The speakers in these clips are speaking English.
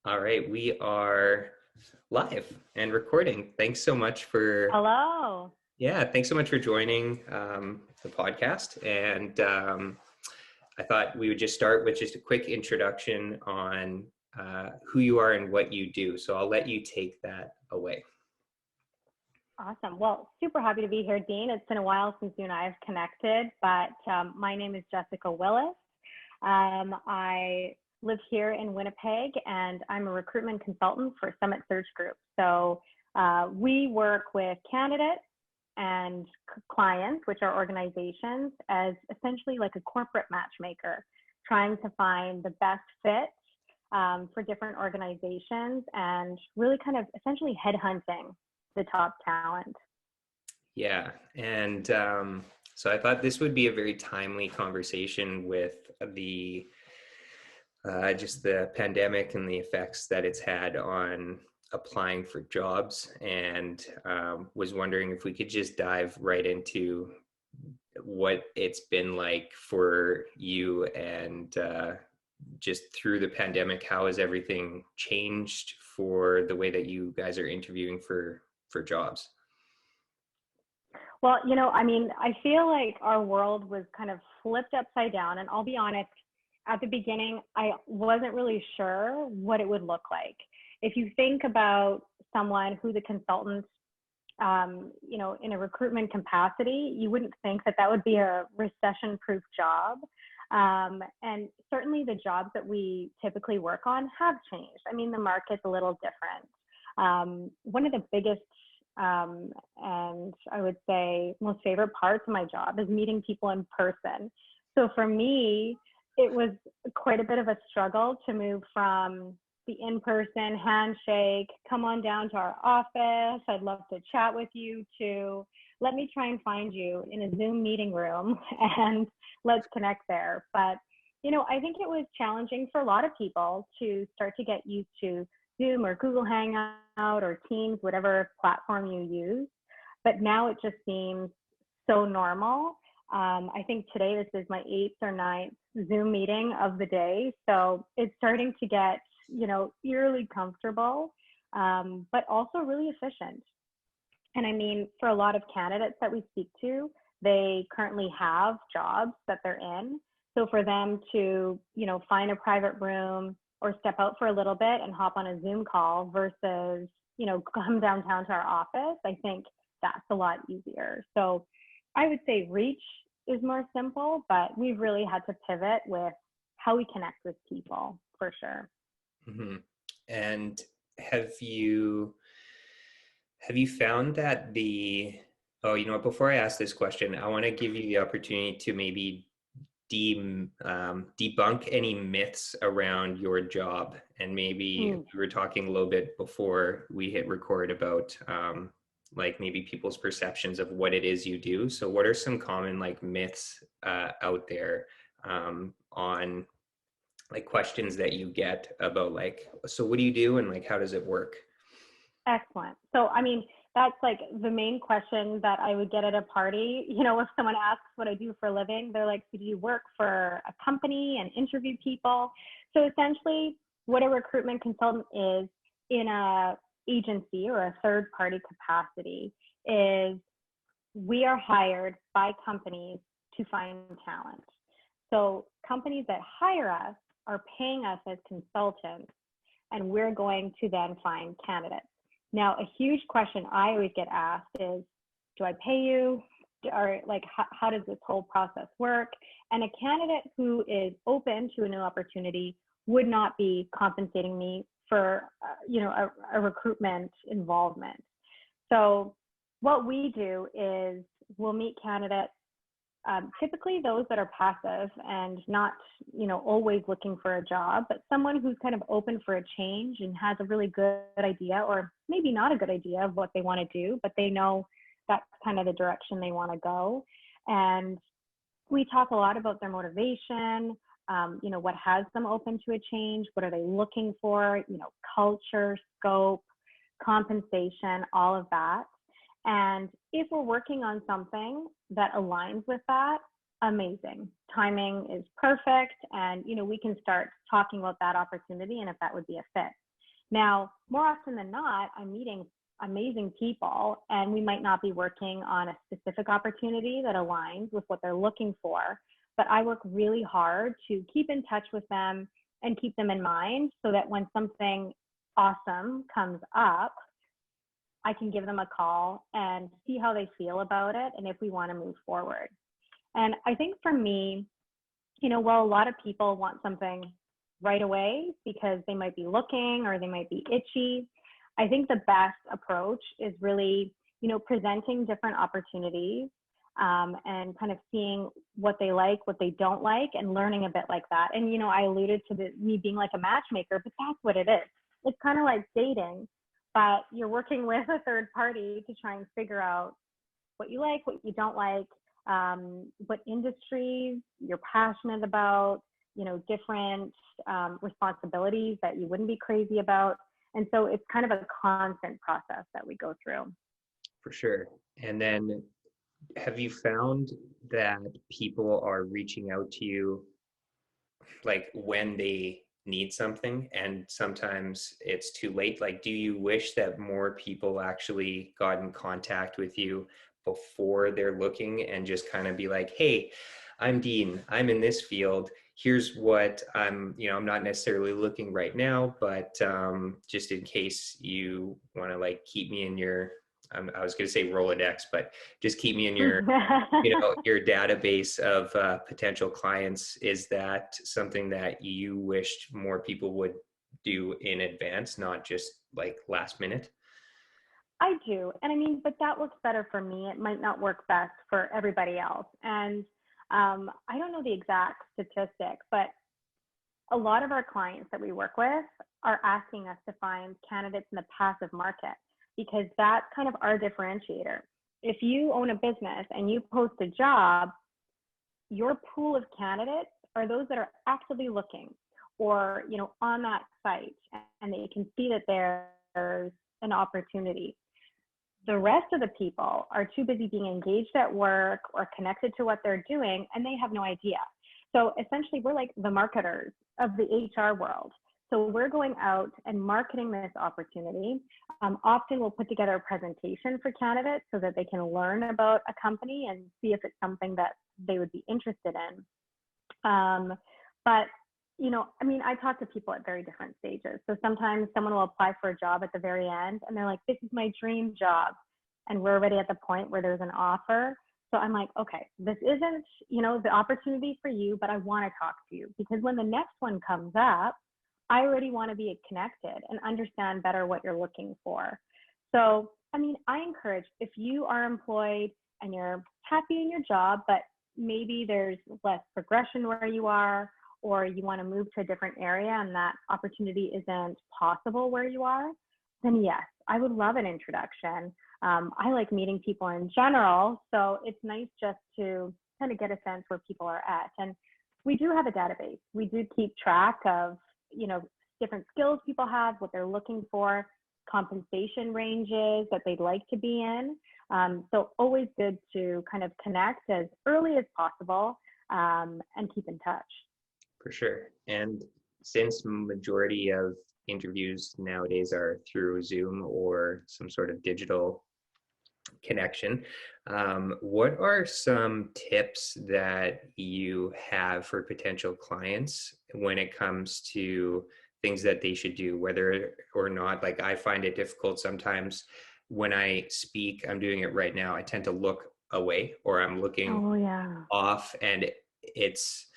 All right, we are live and recording. Thanks so much for, Hello. yeah, thanks so much for joining the podcast. And I thought we would just start with just a quick introduction on who you are and what you do. So I'll let you take that away. Awesome. Well, super happy to be here, Dean. It's been a while since you and I have connected, but my name is Jessica Willis. I live here in Winnipeg, and I'm a recruitment consultant for Summit Search Group. So we work with candidates and clients, which are organizations, as essentially like a corporate matchmaker, trying to find the best fit for different organizations and really kind of essentially headhunting the top talent. Yeah, and so I thought this would be a very timely conversation with the just the pandemic and the effects that it's had on applying for jobs, and was wondering if we could just dive right into what it's been like for you and just through the pandemic. How has everything changed for the way that you guys are interviewing for jobs? Well, I feel like our world was kind of flipped upside down. And I'll be honest, at the beginning, I wasn't really sure what it would look like. If you think about someone who's a consultant, in a recruitment capacity, you wouldn't think that that would be a recession-proof job. And certainly the jobs that we typically work on have changed. I mean, the market's a little different. One of the biggest and I would say most favorite parts of my job is meeting people in person. So for me, it was quite a bit of a struggle to move from the in-person handshake, come on down to our office, I'd love to chat with you, to let me try and find you in a Zoom meeting room and let's connect there. But, I think it was challenging for a lot of people to start to get used to Zoom or Google Hangout or Teams, whatever platform you use. But now it just seems so normal. I think today this is my 8th or 9th Zoom meeting of the day. So it's starting to get, eerily comfortable, but also really efficient. And I mean, for a lot of candidates that we speak to, they currently have jobs that they're in. So for them to, find a private room or step out for a little bit and hop on a Zoom call versus, come downtown to our office, I think that's a lot easier. So I would say reach is more simple, but we've really had to pivot with how we connect with people for sure. Mm-hmm. And have you found that before I ask this question, I want to give you the opportunity to maybe debunk any myths around your job. And maybe we were talking a little bit before we hit record about like maybe people's perceptions of what it is you do. So what are some common like myths out there on like questions that you get about like, so what do you do and like how does it work? Excellent. So, I mean, that's like the main question that I would get at a party. If someone asks what I do for a living, they're like, so do you work for a company and interview people? So essentially what a recruitment consultant is in a agency or a third party capacity is we are hired by companies to find talent. So companies that hire us are paying us as consultants, and we're going to then find candidates. Now, a huge question I always get asked is, do I pay you? Or like, how does this whole process work? And a candidate who is open to a new opportunity would not be compensating me for, a recruitment involvement. So what we do is we'll meet candidates, typically those that are passive and not, always looking for a job, but someone who's kind of open for a change and has a really good idea, or maybe not a good idea of what they want to do, but they know that's kind of the direction they want to go. And we talk a lot about their motivation, what has them open to a change, what are they looking for, culture, scope, compensation, all of that. And if we're working on something that aligns with that, amazing. Timing is perfect. And, we can start talking about that opportunity and if that would be a fit. Now, more often than not, I'm meeting amazing people, and we might not be working on a specific opportunity that aligns with what they're looking for, but I work really hard to keep in touch with them and keep them in mind so that when something awesome comes up, I can give them a call and see how they feel about it and if we want to move forward. And I think for me, while a lot of people want something right away because they might be looking or they might be itchy, I think the best approach is really, presenting different opportunities and kind of seeing what they like, what they don't like, and learning a bit like that. And, I alluded to me being like a matchmaker, but that's what it is. It's kind of like dating, but you're working with a third party to try and figure out what you like, what you don't like, what industries you're passionate about, different responsibilities that you wouldn't be crazy about. And so it's kind of a constant process that we go through. For sure. And then have you found that people are reaching out to you like when they need something and sometimes it's too late? Like, do you wish that more people actually got in contact with you before they're looking and just kind of be like, hey, I'm Dean, I'm in this field, here's what I'm not necessarily looking right now, but just in case you want to like keep me in your, I was going to say Rolodex, but just keep me in your your database of potential clients. Is that something that you wished more people would do in advance, not just like last minute? I do. And I mean, but that works better for me. It might not work best for everybody else. And I don't know the exact statistic, but a lot of our clients that we work with are asking us to find candidates in the passive market because that's kind of our differentiator. If you own a business and you post a job, your pool of candidates are those that are actively looking or, on that site, and they can see that there's an opportunity. The rest of the people are too busy being engaged at work or connected to what they're doing, and they have no idea. So essentially, we're like the marketers of the HR world. So we're going out and marketing this opportunity. Often we'll put together a presentation for candidates so that they can learn about a company and see if it's something that they would be interested in. But I talk to people at very different stages. So sometimes someone will apply for a job at the very end and they're like, this is my dream job. And we're already at the point where there's an offer. So I'm like, okay, this isn't, the opportunity for you, but I want to talk to you because when the next one comes up, I already want to be connected and understand better what you're looking for. So, I encourage if you are employed and you're happy in your job, but maybe there's less progression where you are, or you want to move to a different area and that opportunity isn't possible where you are, then yes, I would love an introduction. I like meeting people in general, so it's nice just to kind of get a sense where people are at. And we do have a database. We do keep track of, different skills people have, what they're looking for, compensation ranges that they'd like to be in. So always good to kind of connect as early as possible and keep in touch. For sure. And since majority of interviews nowadays are through Zoom or some sort of digital connection, what are some tips that you have for potential clients when it comes to things that they should do, whether or not, like I find it difficult sometimes when I speak, I'm doing it right now, I tend to look away or I'm looking off, and it's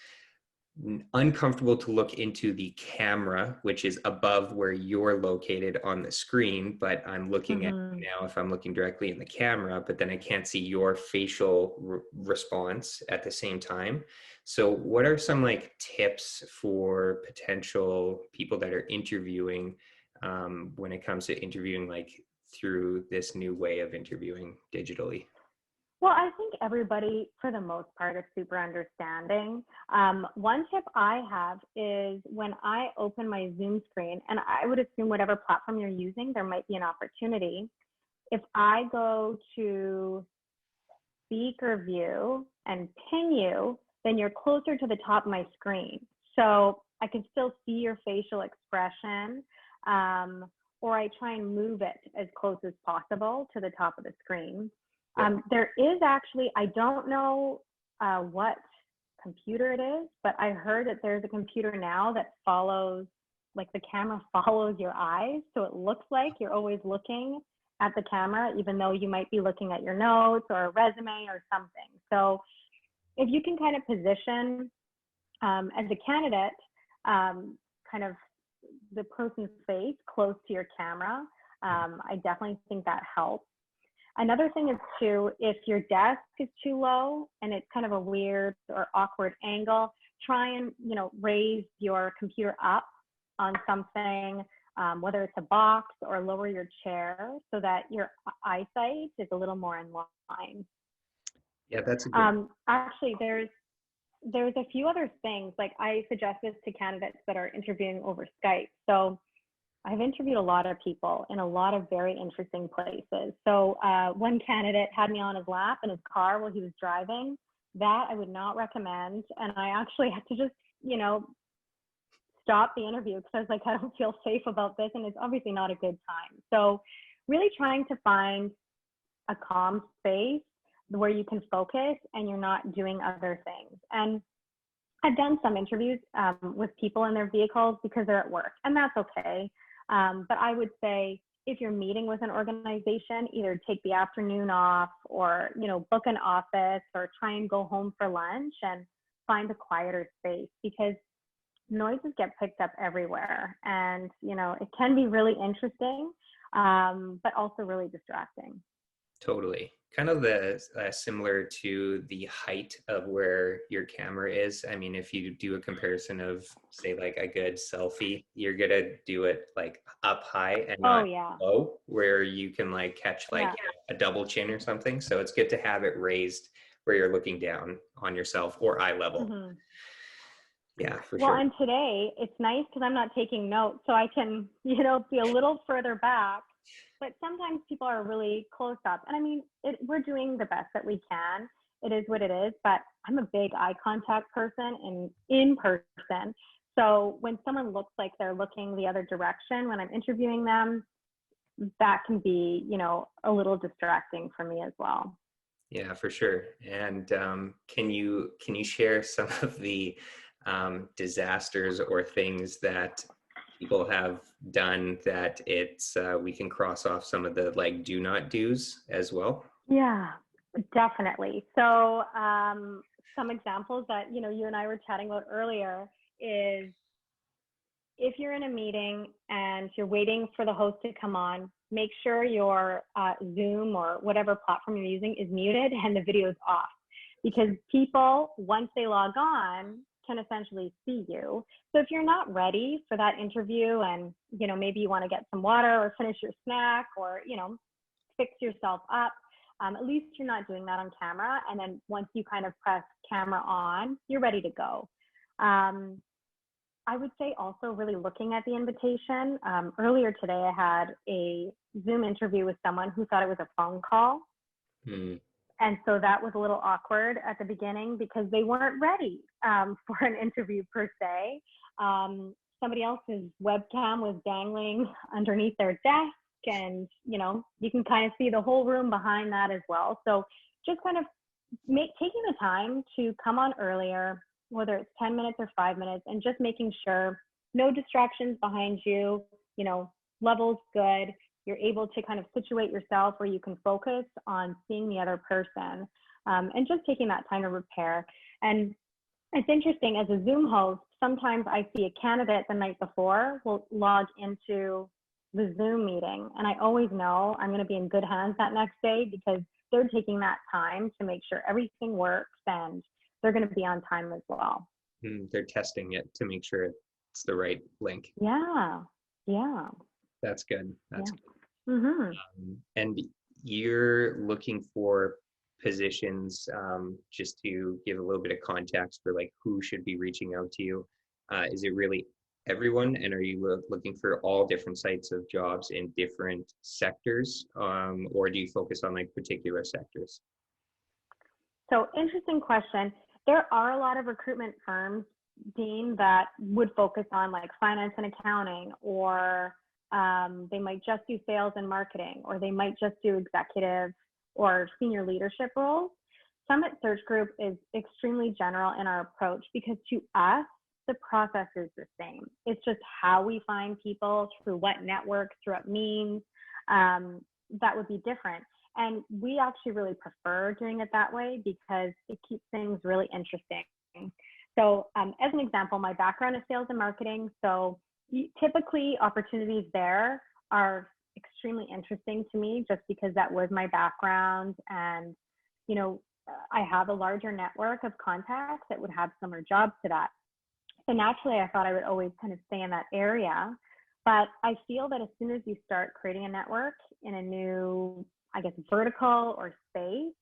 uncomfortable to look into the camera, which is above where you're located on the screen, but I'm looking at you now if I'm looking directly in the camera, but then I can't see your facial response at the same time. So what are some like tips for potential people that are interviewing when it comes to interviewing like through this new way of interviewing digitally? Well, I think everybody, for the most part, is super understanding. One tip I have is when I open my Zoom screen, and I would assume whatever platform you're using, there might be an opportunity. If I go to speaker view and pin you, then you're closer to the top of my screen. So I can still see your facial expression. or I try and move it as close as possible to the top of the screen. Yeah. There is actually, I don't know what computer it is, but I heard that there's a computer now that follows, like the camera follows your eyes. So it looks like you're always looking at the camera, even though you might be looking at your notes or a resume or something. So if you can kind of position as a candidate, kind of the person's face close to your camera, I definitely think that helps. Another thing is too, if your desk is too low and it's kind of a weird or awkward angle, try and, you know, raise your computer up on something, whether it's a box, or lower your chair so that your eyesight is a little more in line. Yeah, that's a good. Actually, there's a few other things. Like, I suggest this to candidates that are interviewing over Skype. So I've interviewed a lot of people in a lot of very interesting places. So one candidate had me on his lap in his car while he was driving. That I would not recommend. And I actually had to just, you know, stop the interview because I was like, I don't feel safe about this. And it's obviously not a good time. So really trying to find a calm space where you can focus and you're not doing other things. And I've done some interviews with people in their vehicles because they're at work, and that's okay. But I would say if you're meeting with an organization, either take the afternoon off, or, you know, book an office, or try and go home for lunch and find a quieter space, because noises get picked up everywhere. And, you know, it can be really interesting, but also really distracting. Totally. Kind of the similar to the height of where your camera is. I mean, if you do a comparison of, say, like a good selfie, you're gonna do it like up high and Oh not yeah. low, where you can like catch like Yeah. a double chin or something. So it's good to have it raised where you're looking down on yourself, or eye level. Mm-hmm. Yeah, for Well, sure. and today it's nice because I'm not taking notes, so I can, you know, be a little further back. But sometimes people are really close up, and I mean, we're doing the best that we can. It is what it is. But I'm a big eye contact person and in person. So when someone looks like they're looking the other direction when I'm interviewing them, that can be, you know, a little distracting for me as well. Yeah, for sure. And can you share some of the disasters or things that people have done that it's we can cross off some of the like do not do's as well? Yeah, definitely. So some examples that, you know, you and I were chatting about earlier is, if you're in a meeting and you're waiting for the host to come on, make sure your Zoom or whatever platform you're using is muted and the video is off. Because people, once they log on, can essentially see you. So if you're not ready for that interview, and, you know, maybe you want to get some water or finish your snack, or, you know, fix yourself up, at least you're not doing that on camera. And then once you kind of press camera on, you're ready to go. I would say also really looking at the invitation. Earlier today, I had a Zoom interview with someone who thought it was a phone call. Hmm. And so that was a little awkward at the beginning because they weren't ready for an interview per se. Somebody else's webcam was dangling underneath their desk, and, you know, you can kind of see the whole room behind that as well. So just kind of taking the time to come on earlier, whether it's 10 minutes or 5 minutes, and just making sure no distractions behind you, you know, level's good. You're able to kind of situate yourself where you can focus on seeing the other person, and just taking that time to prepare. And it's interesting, as a Zoom host, sometimes I see a candidate the night before will log into the Zoom meeting, and I always know I'm going to be in good hands that next day because they're taking that time to make sure everything works, and they're going to be on time as well. They're testing it to make sure it's the right link. Yeah. Yeah. That's good. That's Yeah. good. Mm-hmm. And you're looking for positions, just to give a little bit of context for like who should be reaching out to you. Is it really everyone, and are you looking for all different types of jobs in different sectors, or do you focus on like particular sectors? So, interesting question. There are a lot of recruitment firms, Dean, that would focus on like finance and accounting, or They might just do sales and marketing, or they might just do executive or senior leadership roles. Summit Search Group is extremely general in our approach because to us, the process is the same. It's just how we find people, through what networks, through what means, that would be different. And we actually really prefer doing it that way because it keeps things really interesting. So as an example, my background is sales and marketing. So typically opportunities there are extremely interesting to me just because that was my background. And, you know, I have a larger network of contacts that would have similar jobs to that. So naturally, I thought I would always kind of stay in that area. But I feel that as soon as you start creating a network in a new, I guess, vertical or space,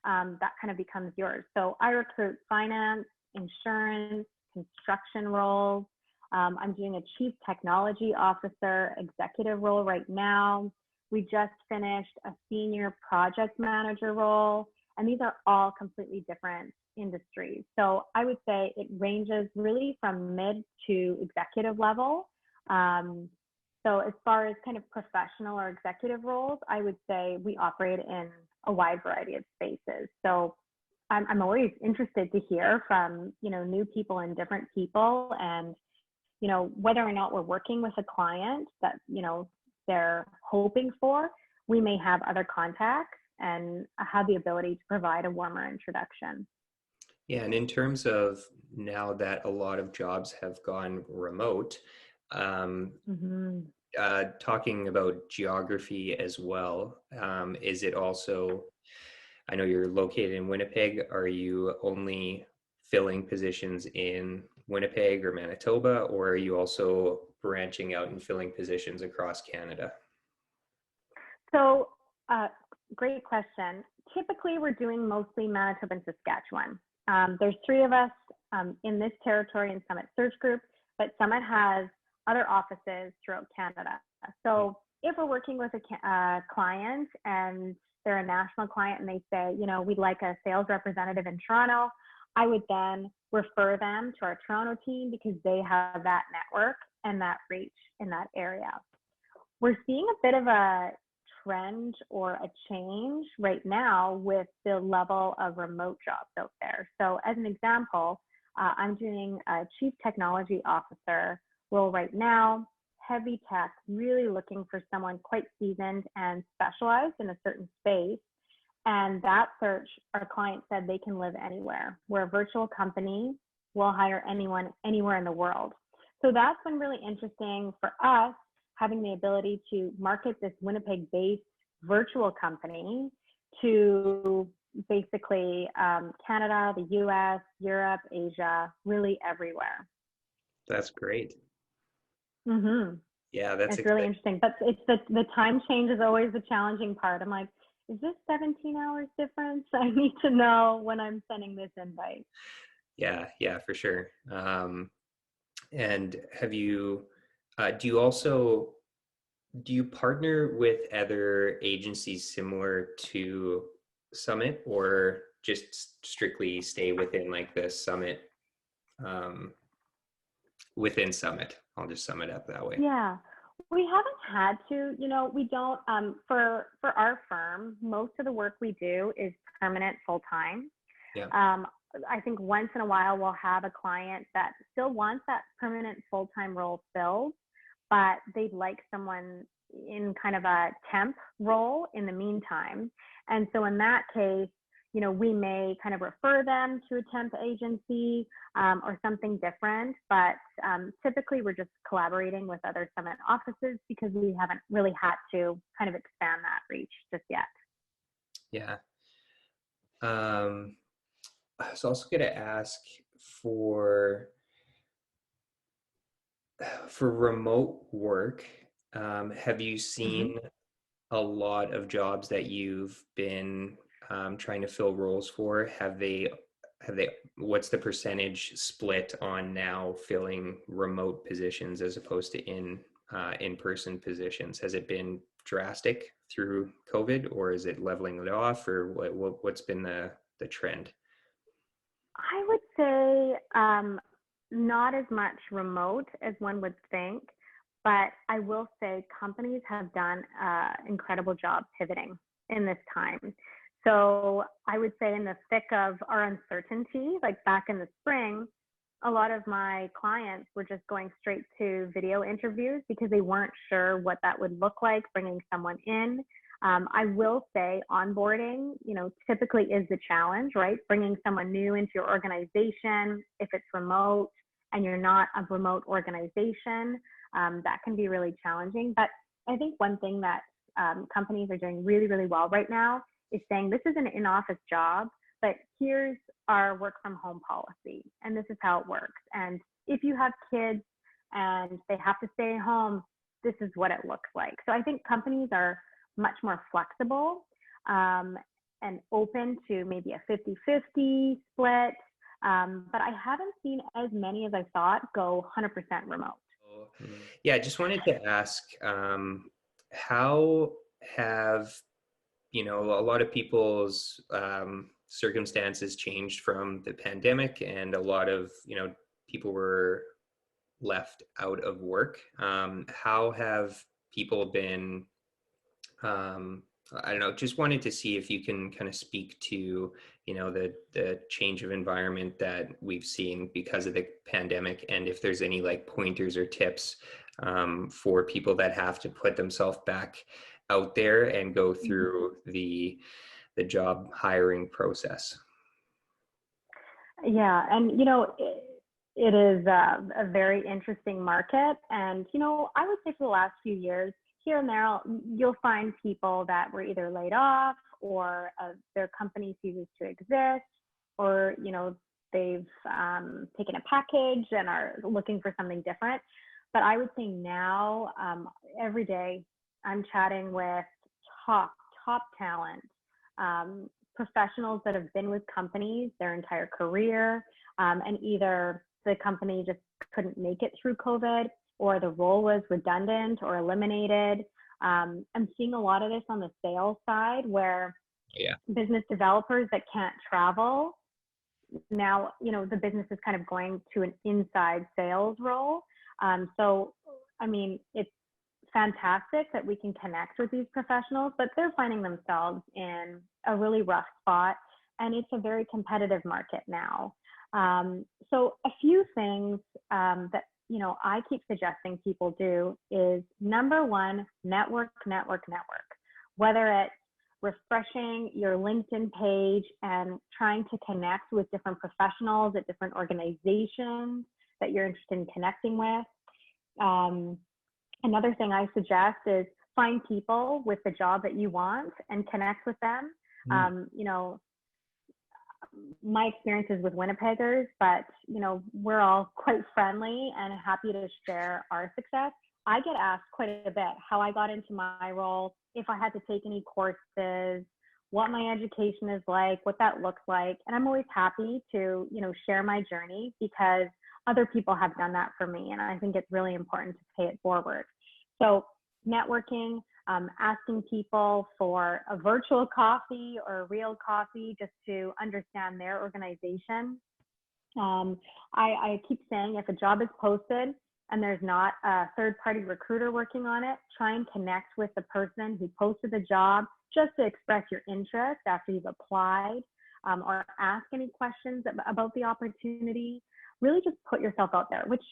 that kind of becomes yours. So I recruit finance, insurance, construction roles. I'm doing a chief technology officer executive role right now. We just finished a senior project manager role, and these are all completely different industries. So I would say it ranges really from mid to executive level. So as far as kind of professional or executive roles, I would say we operate in a wide variety of spaces. So I'm always interested to hear from, you know, new people and different people, and, you know, whether or not we're working with a client that, you know, they're hoping for, we may have other contacts and have the ability to provide a warmer introduction. Yeah, and in terms of now that a lot of jobs have gone remote, talking about geography as well, is it also, I know you're located in Winnipeg, are you only filling positions in Winnipeg or Manitoba, or are you also branching out and filling positions across Canada? So, great question. Typically, we're doing mostly Manitoba and Saskatchewan. There's 3 of us in this territory in Summit Search Group, but Summit has other offices throughout Canada. So if we're working with a client and they're a national client and they say, you know, we'd like a sales representative in Toronto, I would then refer them to our Toronto team because they have that network and that reach in that area. We're seeing a bit of a trend or a change right now with the level of remote jobs out there. So as an example, I'm doing a chief technology officer role right now, heavy tech, really looking for someone quite seasoned and specialized in a certain space. And that search, our client said they can live anywhere. We're a virtual company. We'll hire anyone, anywhere in the world. So that's been really interesting for us, having the ability to market this Winnipeg-based virtual company to basically Canada, the US, Europe, Asia, really everywhere. That's great. Mm-hmm. Yeah, that's it's really interesting. But it's the time change is always the challenging part. I'm like, is this 17 hours difference? I need to know when I'm sending this invite. Yeah, for sure. And have you, do you partner with other agencies similar to Summit, or just strictly stay within like the Summit, within Summit? I'll just sum it up that way. Yeah, we haven't had to, you know, we don't, for our firm, most of the work we do is permanent full-time. Yeah. I think once in a while we'll have a client that still wants that permanent full-time role filled, but they'd like someone in kind of a temp role in the meantime. And so in that case, you know, we may kind of refer them to a temp agency or something different, but typically we're just collaborating with other Summit offices because we haven't really had to kind of expand that reach just yet. Yeah. I was also going to ask for remote work. Have you seen a lot of jobs that you've been trying to fill roles for? Have they, what's the percentage split on now filling remote positions as opposed to in-person positions? Has it been drastic through COVID, or is it leveling it off, or what's been the trend? I would say not as much remote as one would think, But I will say companies have done an incredible job pivoting in this time. So I would say in the thick of our uncertainty, like back in the spring, a lot of my clients were just going straight to video interviews because they weren't sure what that would look like, bringing someone in. I will say onboarding, typically is the challenge, right? Bringing someone new into your organization, if it's remote and you're not a remote organization, that can be really challenging. But I think one thing that companies are doing really, really well right now is saying this is an in-office job, but here's our work from home policy, and this is how it works. And if you have kids and they have to stay at home, this is what it looks like. So I think companies are much more flexible and open to maybe a 50-50 split. But I haven't seen as many as I thought go 100% remote. Yeah, I just wanted to ask, how have, a lot of people's circumstances changed from the pandemic, and a lot of, people were left out of work. How have people been, I don't know, just wanted to see if you can kind of speak to, the change of environment that we've seen because of the pandemic, and if there's any like pointers or tips for people that have to put themselves back out there and go through the job hiring process. Yeah, and it is a very interesting market, and I would say for the last few years, here and there, you'll find people that were either laid off or their company ceases to exist, or, they've taken a package and are looking for something different. But I would say now, every day, I'm chatting with top talent, professionals that have been with companies their entire career, and either the company just couldn't make it through COVID, or the role was redundant or eliminated. I'm seeing a lot of this on the sales side, where business developers that can't travel, now, the business is kind of going to an inside sales role. So, I mean, it's fantastic that we can connect with these professionals, but they're finding themselves in a really rough spot, and it's a very competitive market now. So a few things that I keep suggesting people do is, number one, network. Whether it's refreshing your LinkedIn page and trying to connect with different professionals at different organizations that you're interested in connecting with. Another thing I suggest is find people with the job that you want and connect with them. My experiences with Winnipeggers, but we're all quite friendly and happy to share our success. I get asked quite a bit how I got into my role, if I had to take any courses, what my education is like, what that looks like. And I'm always happy to, share my journey, because other people have done that for me. And I think it's really important to pay it forward. So networking, asking people for a virtual coffee or a real coffee just to understand their organization. I keep saying, if a job is posted and there's not a third-party recruiter working on it, try and connect with the person who posted the job just to express your interest after you've applied, or ask any questions about the opportunity. Really just put yourself out there, which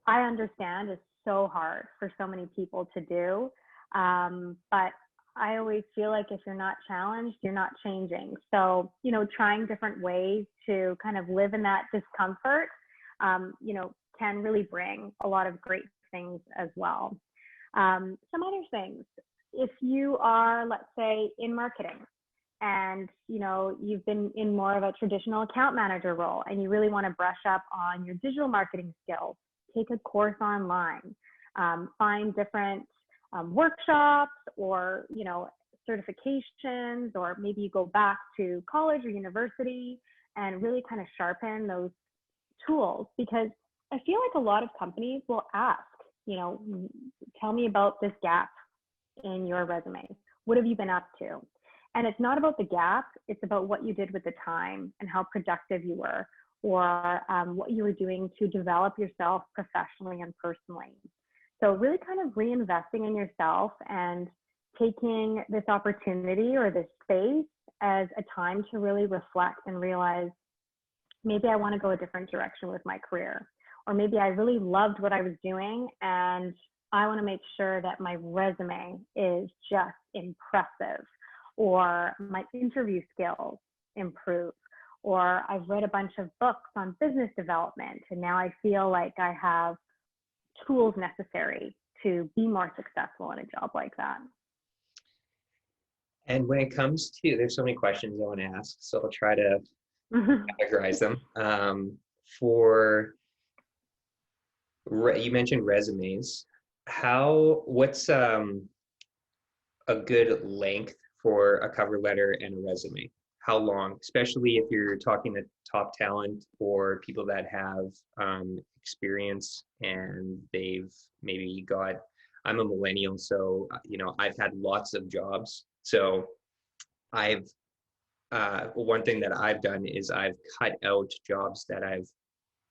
I understand is so hard for so many people to do. But I always feel like if you're not challenged, you're not changing. So, trying different ways to kind of live in that discomfort, can really bring a lot of great things as well. Some other things, if you are, let's say, in marketing, and you've been in more of a traditional account manager role, and you really want to brush up on your digital marketing skills, take a course online, find different workshops or certifications, or maybe you go back to college or university and really kind of sharpen those tools. Because I feel like a lot of companies will ask, tell me about this gap in your resume. What have you been up to? And it's not about the gap, it's about what you did with the time and how productive you were, or what you were doing to develop yourself professionally and personally. So really kind of reinvesting in yourself and taking this opportunity or this space as a time to really reflect and realize maybe I want to go a different direction with my career, or maybe I really loved what I was doing and I want to make sure that my resume is just impressive, or my interview skills improve, or I've read a bunch of books on business development and now I feel like I have tools necessary to be more successful in a job like that. And when it comes to, there's so many questions I want to ask, so I'll try to categorize them. You mentioned resumes. What's a good length for a cover letter and a resume? How long, especially if you're talking to top talent or people that have experience and they've maybe got, I'm a millennial, so I've had lots of jobs. So one thing that I've done is I've cut out jobs that I've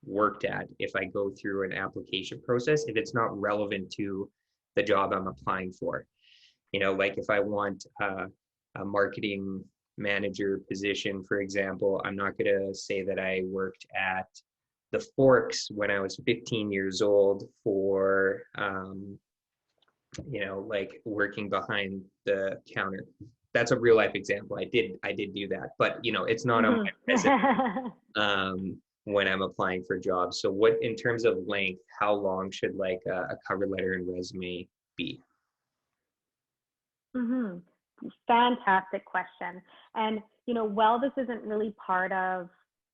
worked at if I go through an application process, if it's not relevant to the job I'm applying for. Like if I want a marketing manager position, for example, I'm not going to say that I worked at the Forks when I was 15 years old for, like working behind the counter. That's a real life example. I did do that, but it's not on my resume when I'm applying for jobs. So what, in terms of length, how long should like a cover letter and resume be? Fantastic question. And, while this isn't really part of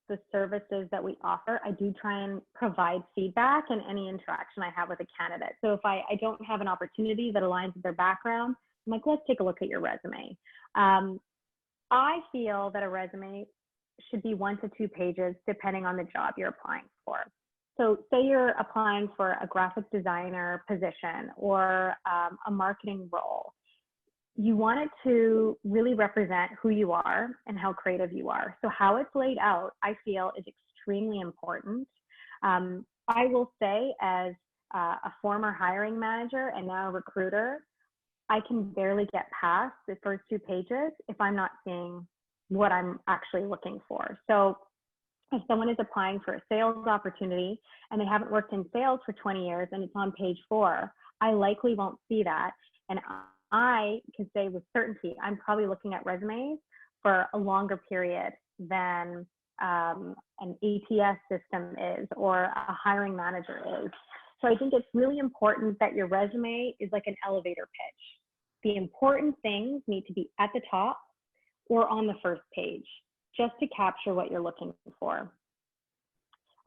the services that we offer, I do try and provide feedback in any interaction I have with a candidate. So if I don't have an opportunity that aligns with their background, I'm like, let's take a look at your resume. I feel that a resume should be 1 to 2 pages, depending on the job you're applying for. So say you're applying for a graphic designer position or a marketing role. You want it to really represent who you are and how creative you are. So how it's laid out, I feel, is extremely important. I will say, as a former hiring manager and now a recruiter, I can barely get past the first 2 pages if I'm not seeing what I'm actually looking for. So if someone is applying for a sales opportunity and they haven't worked in sales for 20 years and it's on page 4, I likely won't see that. And I can say with certainty, I'm probably looking at resumes for a longer period than an ATS system is or a hiring manager is. So I think it's really important that your resume is like an elevator pitch. The important things need to be at the top or on the first page, just to capture what you're looking for.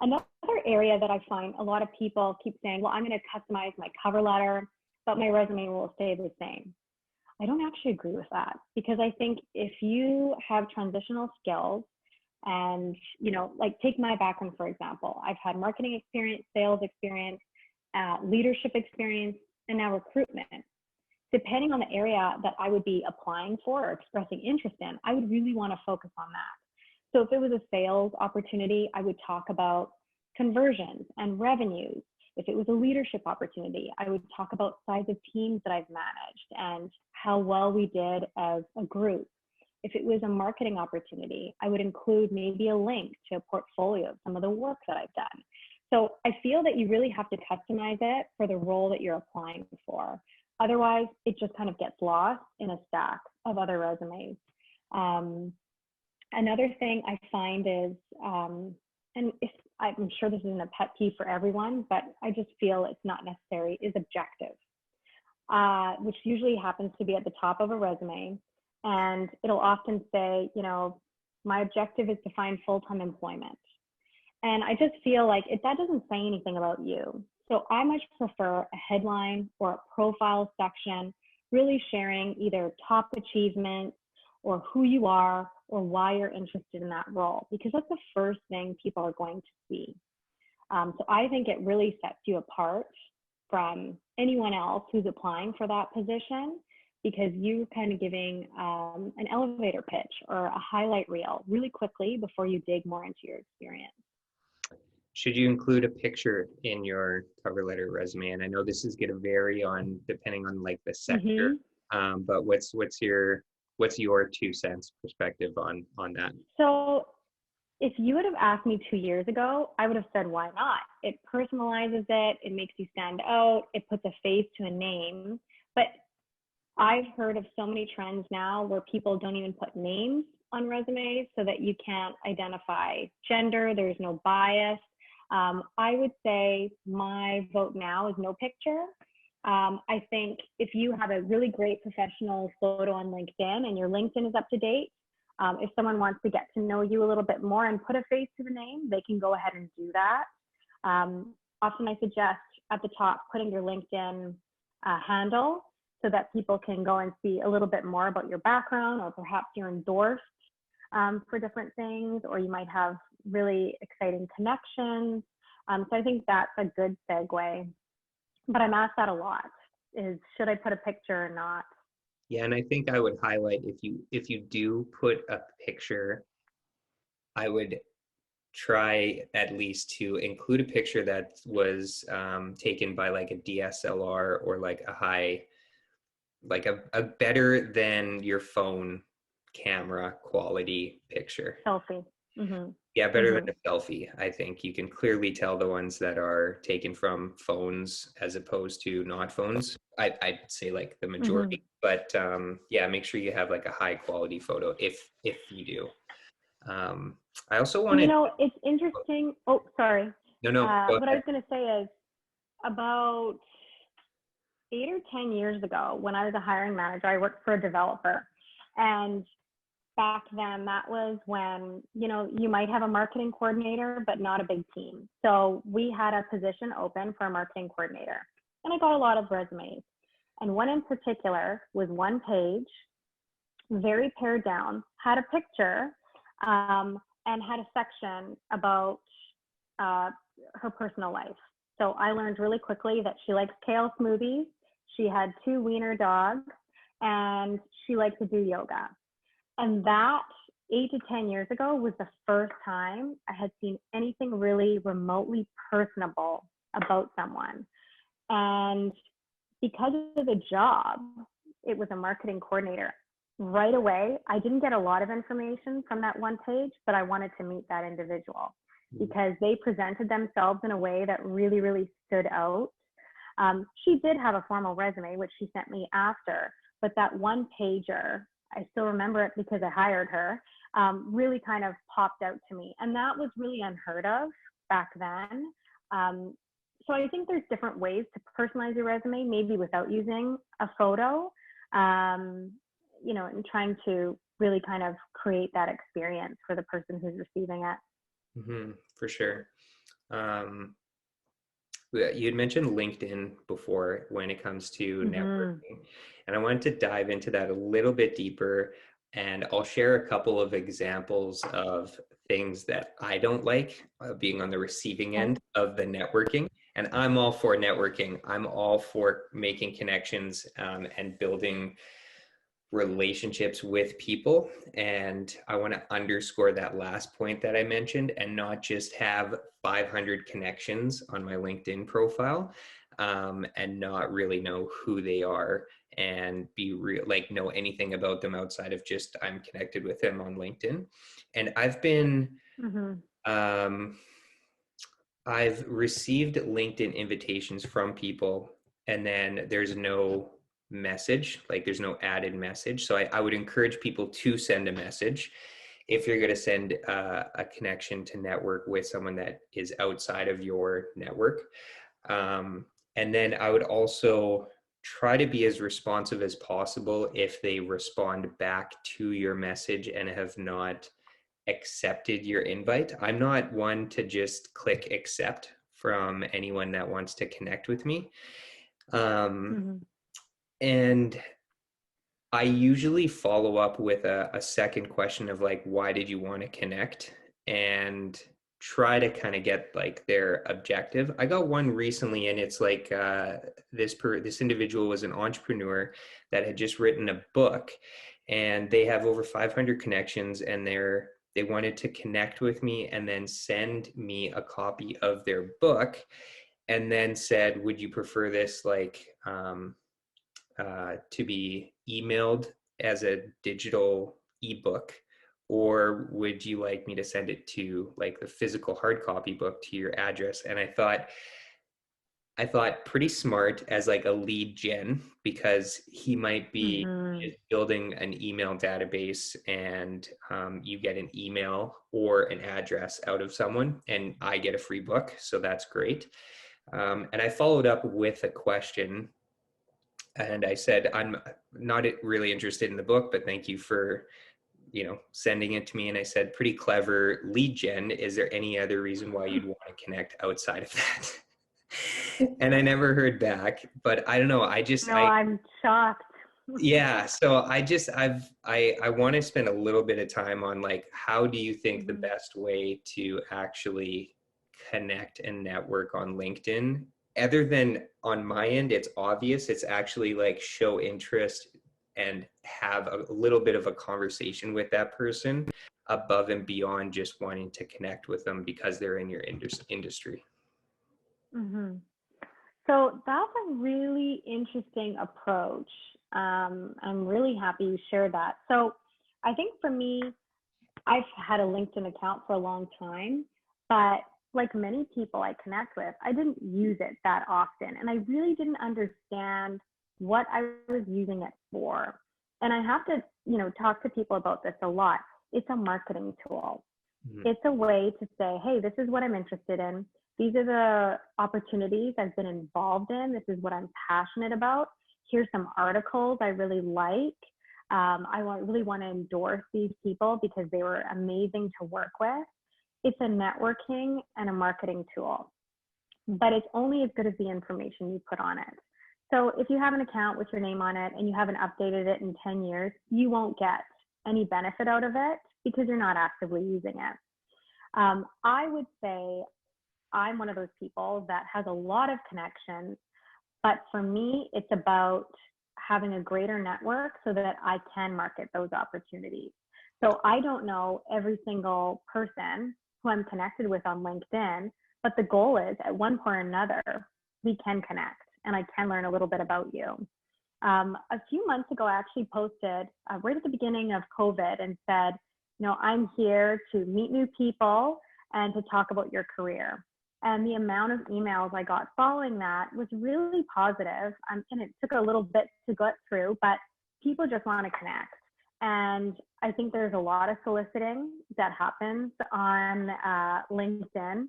Another area that I find a lot of people keep saying, well, I'm going to customize my cover letter, but my resume will stay the same. I don't actually agree with that, because I think if you have transitional skills and, like take my background, for example, I've had marketing experience, sales experience, leadership experience, and now recruitment. Depending on the area that I would be applying for or expressing interest in, I would really want to focus on that. So if it was a sales opportunity, I would talk about conversions and revenues. If it was a leadership opportunity, I would talk about size of teams that I've managed and how well we did as a group. If it was a marketing opportunity, I would include maybe a link to a portfolio of some of the work that I've done. So I feel that you really have to customize it for the role that you're applying for. Otherwise, it just kind of gets lost in a stack of other resumes. Another thing I find is, and I'm sure this isn't a pet peeve for everyone, but I just feel it's not necessary, is objective, which usually happens to be at the top of a resume. And it'll often say, my objective is to find full-time employment. And I just feel like that doesn't say anything about you. So I much prefer a headline or a profile section, really sharing either top achievements or who you are or why you're interested in that role, because that's the first thing people are going to see. So I think it really sets you apart from anyone else who's applying for that position, because you're kind of giving an elevator pitch or a highlight reel really quickly before you dig more into your experience. should you include a picture in your cover letter resume? And I know this is going to vary on depending on like the sector, Mm-hmm. but what's your 2 cents perspective on that? So if you would have asked me 2 years ago, I would have said, why not? It personalizes it, it makes you stand out, it puts a face to a name. But I've heard of so many trends now where people don't even put names on resumes so that you can't identify gender, there's no bias. I would say my vote now is no picture. I think if you have a really great professional photo on LinkedIn and your LinkedIn is up to date, if someone wants to get to know you a little bit more and put a face to the name, they can go ahead and do that. Often I suggest at the top putting your LinkedIn handle so that people can go and see a little bit more about your background, or perhaps you're endorsed for different things, or you might have really exciting connections. So I think that's a good segue. But I'm asked that a lot, is should I put a picture or not? Yeah, and I think I would highlight if you do put a picture, I would try at least to include a picture that was taken by like a DSLR or like a high, like a better than your phone camera quality picture. Selfie. Mm-hmm. Yeah, better Mm-hmm. than a selfie. I think you can clearly tell the ones that are taken from phones as opposed to not phones. I'd say like the Mm-hmm. majority, but yeah, make sure you have like a high quality photo if you do. I also You wanted, know, it's interesting. Oh, sorry. no, go What I ahead. was going to say is about 8 or 10 years ago, when I was a hiring manager, I worked for a developer. And back then, that was when, you know, you might have a marketing coordinator, but not a big team. So we had a position open for a marketing coordinator. And I got a lot of resumes. And one in particular was one page, very pared down, had a picture, and had a section about uh, her personal life. So I learned really quickly that she likes kale smoothies. She had 2 wiener dogs, and she liked to do yoga. And that 8 to 10 years ago was the first time I had seen anything really remotely personable about someone. And because of the job, it was a marketing coordinator. Right away, I didn't get a lot of information from that one page, but I wanted to meet that individual because they presented themselves in a way that really, really stood out. She did have a formal resume, which she sent me after, but that one pager, I still remember it because I hired her, really kind of popped out to me. And that was really unheard of back then. So I think there's different ways to personalize your resume, maybe without using a photo, you know, and trying to really kind of create that experience for the person who's receiving it. For sure. You had mentioned LinkedIn before when it comes to Mm-hmm. networking, and I wanted to dive into that a little bit deeper. And I'll share a couple of examples of things that I don't like being on the receiving Okay. end of the networking. And I'm all for networking. I'm all for making connections and building relationships with people. And I want to underscore that last point that I mentioned and not just have 500 connections on my LinkedIn profile and not really know who they are and be real, like know anything about them outside of just I'm connected with them on LinkedIn. And Mm-hmm. um, I've received LinkedIn invitations from people and then there's no message, like there's no added message. So I would encourage people to send a message if you're going to send a connection to network with someone that is outside of your network. And then I would also try to be as responsive as possible if they respond back to your message and have not accepted your invite. I'm not one to just click accept from anyone that wants to connect with me. Mm-hmm. And I usually follow up with a second question of like, why did you want to connect? And try to kind of get like their objective. I got one recently, and it's like this individual was an entrepreneur that had just written a book, and they have over 500 connections, and they're they wanted to connect with me and then send me a copy of their book, and then said, would you prefer this like to be emailed as a digital ebook, or would you like me to send it to like the physical hard copy book to your address? And I thought pretty smart as like a lead gen, because he might be Mm-hmm. just building an email database, and you get an email or an address out of someone and I get a free book. So that's great. And I followed up with a question, and I said, I'm not really interested in the book, but thank you for, sending it to me. And I said, pretty clever lead gen. Is there any other reason why you'd want to connect outside of that? And I never heard back, but I don't know. No, I'm shocked. Yeah. So I want to spend a little bit of time on like, how do you think the Mm-hmm. best way to actually connect and network on LinkedIn, other than on my end, it's obvious, it's actually like show interest and have a little bit of a conversation with that person above and beyond just wanting to connect with them because they're in your industry. Mm-hmm. So that's a really interesting approach. I'm really happy you shared that. So I think for me, I've had a LinkedIn account for a long time, but like many people I connect with, I didn't use it that often. And I really didn't understand what I was using it for. And I have to, talk to people about this a lot. It's a marketing tool. Mhm. It's a way to say, hey, this is what I'm interested in. These are the opportunities I've been involved in. This is what I'm passionate about. Here's some articles I really like. Really want to endorse these people because they were amazing to work with. It's a networking and a marketing tool, but it's only as good as the information you put on it. So if you have an account with your name on it and you haven't updated it in 10 years, you won't get any benefit out of it because you're not actively using it. I would say I'm one of those people that has a lot of connections, but for me, it's about having a greater network so that I can market those opportunities. So I don't know every single person who I'm connected with on LinkedIn, but the goal is at one point or another, we can connect and I can learn a little bit about you. A few months ago, I actually posted right at the beginning of COVID and said, I'm here to meet new people and to talk about your career. And the amount of emails I got following that was really positive. And it took a little bit to get through, but people just want to connect. And I think there's a lot of soliciting that happens on LinkedIn.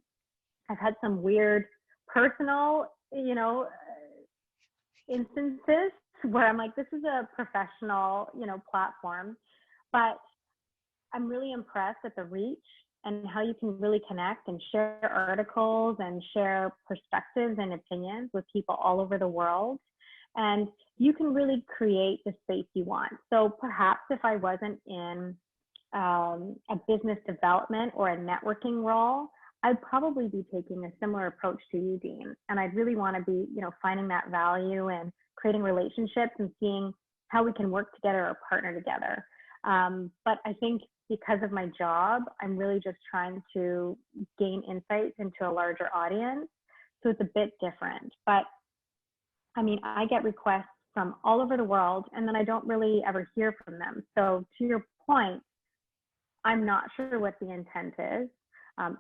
I've had some weird personal, instances where I'm like, this is a professional, platform, but I'm really impressed at the reach and how you can really connect and share articles and share perspectives and opinions with people all over the world. And you can really create the space you want. So perhaps if I wasn't in a business development or a networking role, I'd probably be taking a similar approach to you, Dean. And I'd really want to be, finding that value and creating relationships and seeing how we can work together or partner together. But I think because of my job, I'm really just trying to gain insights into a larger audience. So it's a bit different. But I mean, I get requests from all over the world, and then I don't really ever hear from them. So to your point, I'm not sure what the intent is.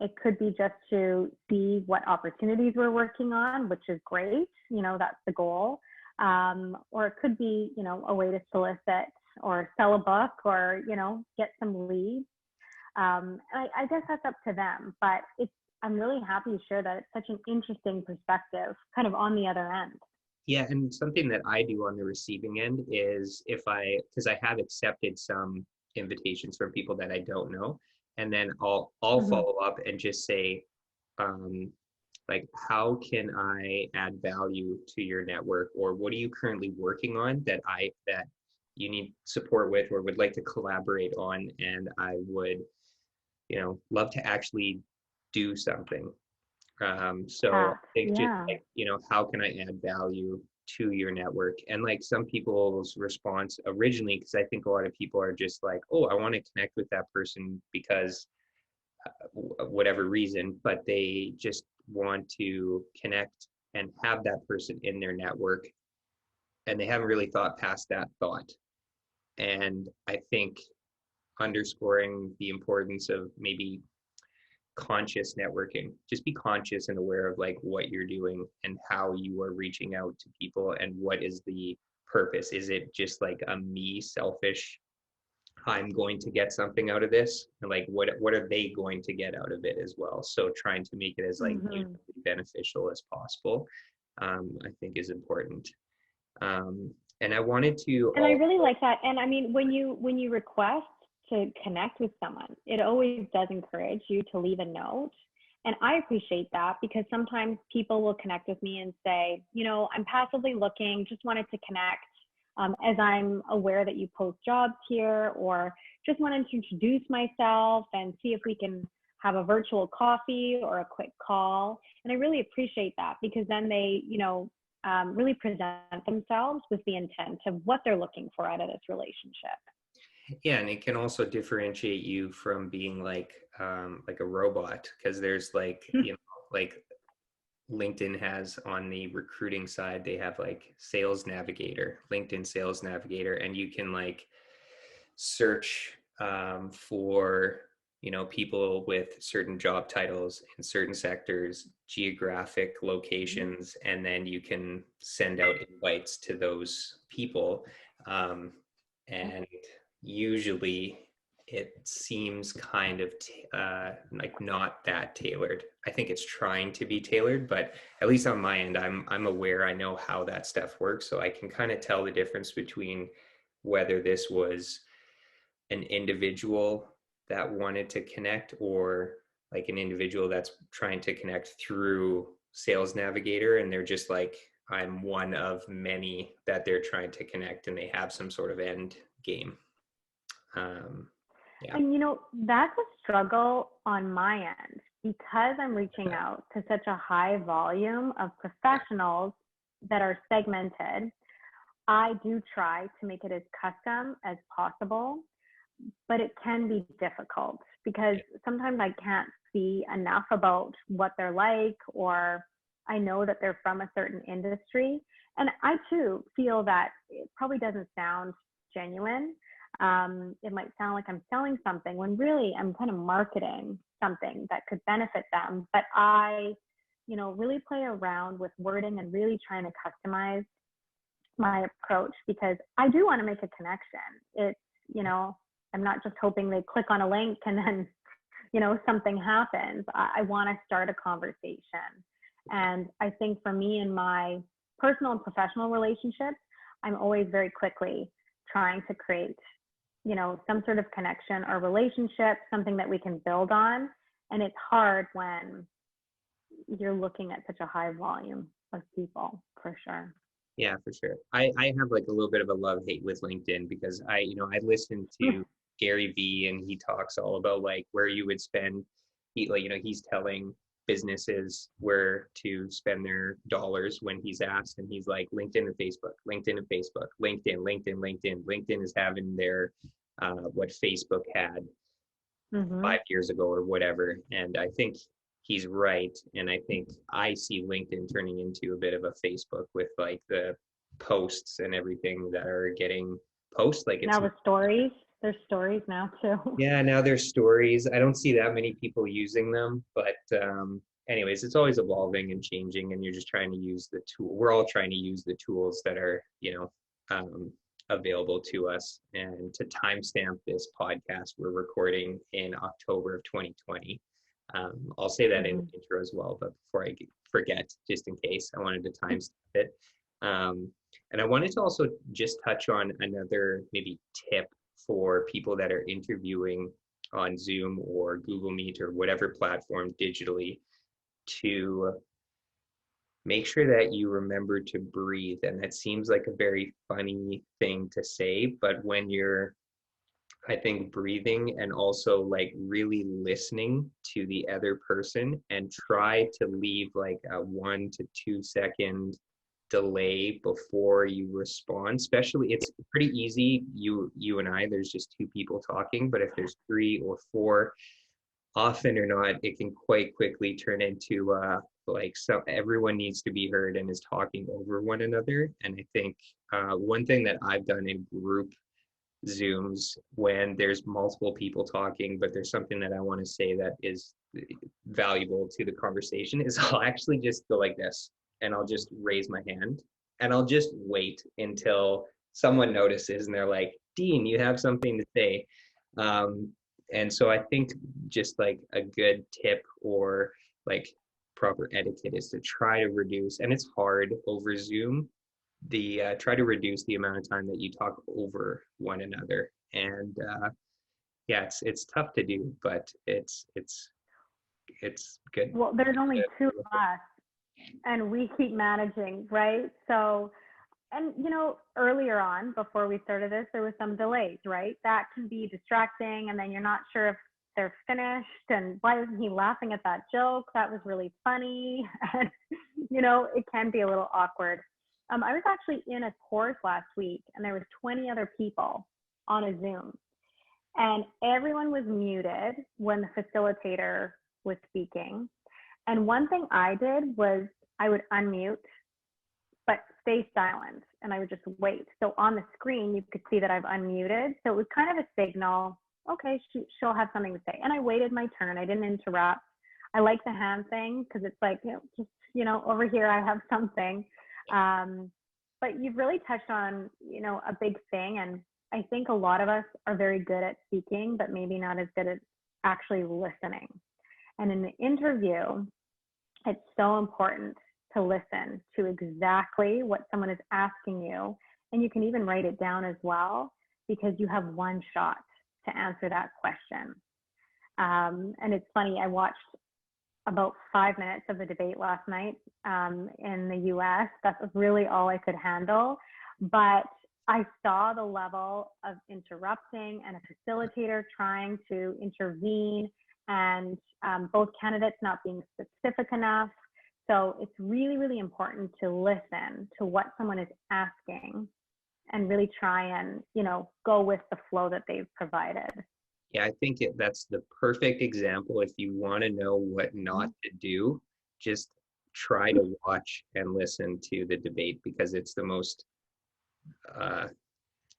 It could be just to see what opportunities we're working on, which is great. That's the goal. Or it could be, a way to solicit or sell a book or, get some leads. I guess that's up to them, but I'm really happy to share that it's such an interesting perspective kind of on the other end. Yeah, and something that I do on the receiving end is because I have accepted some invitations from people that I don't know, and then I'll Mm-hmm. follow up and just say, um, like, how can I add value to your network, or what are you currently working on that you need support with or would like to collaborate on, and I would, love to actually do something. So I think just Yeah. like, how can I add value to your network. And like some people's response originally, because I think a lot of people are just like, oh, I want to connect with that person because whatever reason, but they just want to connect and have that person in their network, and they haven't really thought past that thought. And I think underscoring the importance of maybe conscious networking, just be conscious and aware of like what you're doing and how you are reaching out to people, and what is the purpose. Is it just like a me selfish, I'm going to get something out of this, and like what are they going to get out of it as well? So trying to make it as like Mm-hmm. beneficial as possible, I think is important. And I wanted to And I really like that. And I mean, when you request to connect with someone, it always does encourage you to leave a note. And I appreciate that, because sometimes people will connect with me and say, I'm passively looking, just wanted to connect, as I'm aware that you post jobs here, or just wanted to introduce myself and see if we can have a virtual coffee or a quick call. And I really appreciate that, because then they, really present themselves with the intent of what they're looking for out of this relationship. Yeah, and it can also differentiate you from being like a robot, because there's like, like LinkedIn has on the recruiting side, they have like sales navigator, LinkedIn sales navigator, and you can like search for people with certain job titles in certain sectors, geographic locations, and then you can send out invites to those people. And usually it seems kind of like not that tailored. I think it's trying to be tailored, but at least on my end, I'm aware, I know how that stuff works, so I can kind of tell the difference between whether this was an individual that wanted to connect, or like an individual that's trying to connect through Sales Navigator, and they're just like, I'm one of many that they're trying to connect, and they have some sort of end game. Yeah. And that's a struggle on my end, because I'm reaching out to such a high volume of professionals that are segmented. I do try to make it as custom as possible, but it can be difficult, because sometimes I can't see enough about what they're like, or I know that they're from a certain industry. And I too feel that it probably doesn't sound genuine. It might sound like I'm selling something when really I'm kind of marketing something that could benefit them. But I, really play around with wording and really trying to customize my approach, because I do want to make a connection. It's, I'm not just hoping they click on a link and then, something happens. I want to start a conversation. And I think for me, in my personal and professional relationships, I'm always very quickly trying to create, some sort of connection or relationship, something that we can build on. And it's hard when you're looking at such a high volume of people, for sure. Yeah, for sure. I have like a little bit of a love-hate with LinkedIn, because I listen to Gary Vee, and he talks all about like where you would spend, he's telling businesses where to spend their dollars when he's asked, and he's like, LinkedIn and Facebook, LinkedIn and Facebook, LinkedIn is having their what Facebook had 5 years ago or whatever. And I think he's right. And I think I see LinkedIn turning into a bit of a Facebook, with like the posts and everything that are getting posts. Like it's now the stories, there's stories now too. Yeah, now there's stories. I don't see that many people using them, but anyways, it's always evolving and changing, and you're just trying to use the tool. We're all trying to use the tools that are, available to us. And to timestamp this podcast, we're recording in October of 2020. I'll say that in the intro as well, but before I forget, just in case, I wanted to timestamp it. And I wanted to also just touch on another maybe tip for people that are interviewing on Zoom or Google Meet or whatever platform digitally, to make sure that you remember to breathe. And that seems like a very funny thing to say, but when you're, I think, breathing and also like really listening to the other person, and try to leave like a 1 to 2 second delay before you respond. Especially, it's pretty easy, you and I, there's just two people talking, but if there's three or four, often or not, it can quite quickly turn into like, so everyone needs to be heard and is talking over one another. And I think one thing that I've done in group Zooms, when there's multiple people talking, but there's something that I want to say that is valuable to the conversation, is I'll actually just go like this, and I'll just raise my hand, and I'll just wait until someone notices and they're like, Dean, you have something to say. And so I think just like a good tip, or like proper etiquette, is to try to reduce, and it's hard over Zoom, the try to reduce the amount of time that you talk over one another. And yeah, it's tough to do, but it's good. Well, there's only two of us, and we keep managing, right? So, and earlier on, before we started this, there was some delays, right? That can be distracting, and then you're not sure if they're finished, and why isn't he laughing at that joke? That was really funny. And it can be a little awkward. I was actually in a course last week, and there was 20 other people on a Zoom, and everyone was muted when the facilitator was speaking. And one thing I did was I would unmute, but stay silent, and I would just wait. So on the screen, you could see that I've unmuted. So it was kind of a signal, okay, she'll have something to say. And I waited my turn. I didn't interrupt. I like the hand thing, because it's like, over here, I have something. But you've really touched on, a big thing. And I think a lot of us are very good at speaking, but maybe not as good at actually listening. And in the interview, it's so important to listen to exactly what someone is asking you. And you can even write it down as well, because you have one shot to answer that question. And it's funny, I watched about 5 minutes of the debate last night in the US. That's really all I could handle. But I saw the level of interrupting and a facilitator trying to intervene, and both candidates not being specific enough. So it's really, really important to listen to what someone is asking and really try and, go with the flow that they've provided. Yeah, I think that's the perfect example. If you want to know what not to do, just try to watch and listen to the debate, because it's the most,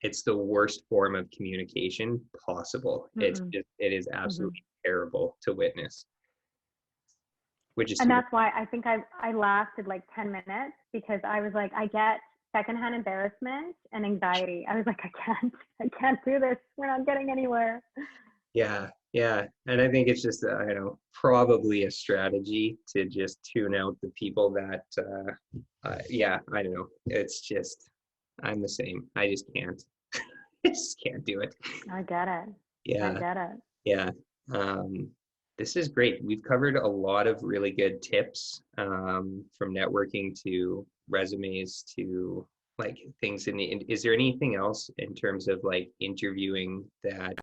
it's the worst form of communication possible. It is absolutely terrible to witness. And that's why I think I lasted like 10 minutes, because I was like, I get secondhand embarrassment and anxiety. I was like, I can't do this. We're not getting anywhere. Yeah. And I think it's just, probably a strategy to just tune out the people that, I don't know. It's just, I'm the same. I just can't. I just can't do it. I get it. Yeah. I get it. Yeah. This is great. We've covered a lot of really good tips, from networking to resumes to like things is there anything else in terms of like interviewing that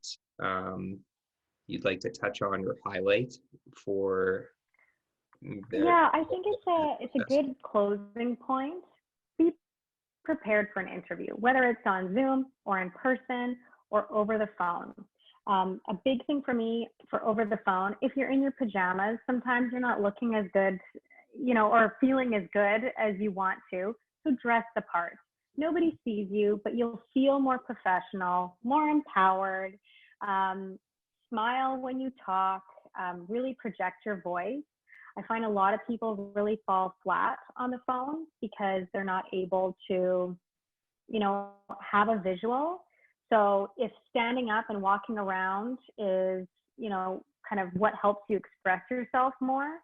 you'd like to touch on or highlight for Yeah, I think it's a good closing point. Be prepared for an interview, whether it's on Zoom or in person or over the phone. A big thing for me for over the phone, if you're in your pajamas, sometimes you're not looking as good, or feeling as good as you want to. So dress the part. Nobody sees you, but you'll feel more professional, more empowered. Smile when you talk, really project your voice. I find a lot of people really fall flat on the phone because they're not able to, have a visual. So if standing up and walking around is, kind of what helps you express yourself more,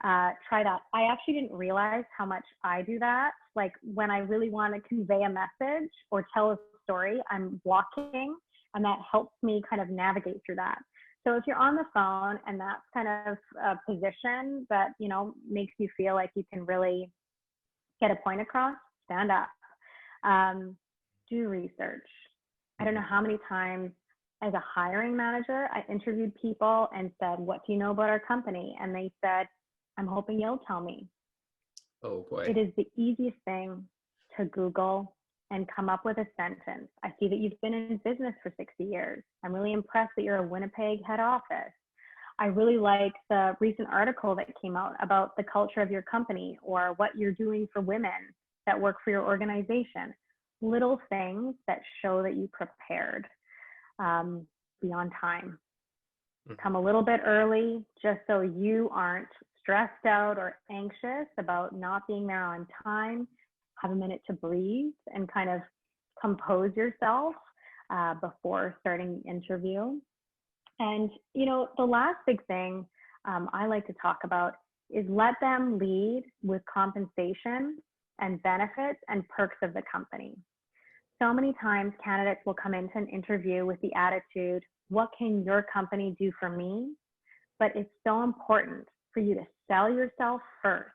try that. I actually didn't realize how much I do that. Like when I really want to convey a message or tell a story, I'm walking, and that helps me kind of navigate through that. So if you're on the phone and that's kind of a position that, makes you feel like you can really get a point across, stand up. Do research. I don't know how many times as a hiring manager, I interviewed people and said, what do you know about our company? And they said, I'm hoping you'll tell me. Oh boy. It is the easiest thing to Google and come up with a sentence. I see that you've been in business for 60 years. I'm really impressed that you're a Winnipeg head office. I really like the recent article that came out about the culture of your company or what you're doing for women that work for your organization. Little things that show that you prepared. Be on time. Come a little bit early just so you aren't stressed out or anxious about not being there on time. Have a minute to breathe and kind of compose yourself before starting the interview. And, you know, the last big thing I like to talk about is let them lead with compensation and benefits and perks of the company. So many times candidates will come into an interview with the attitude, what can your company do for me? But it's so important for you to sell yourself first,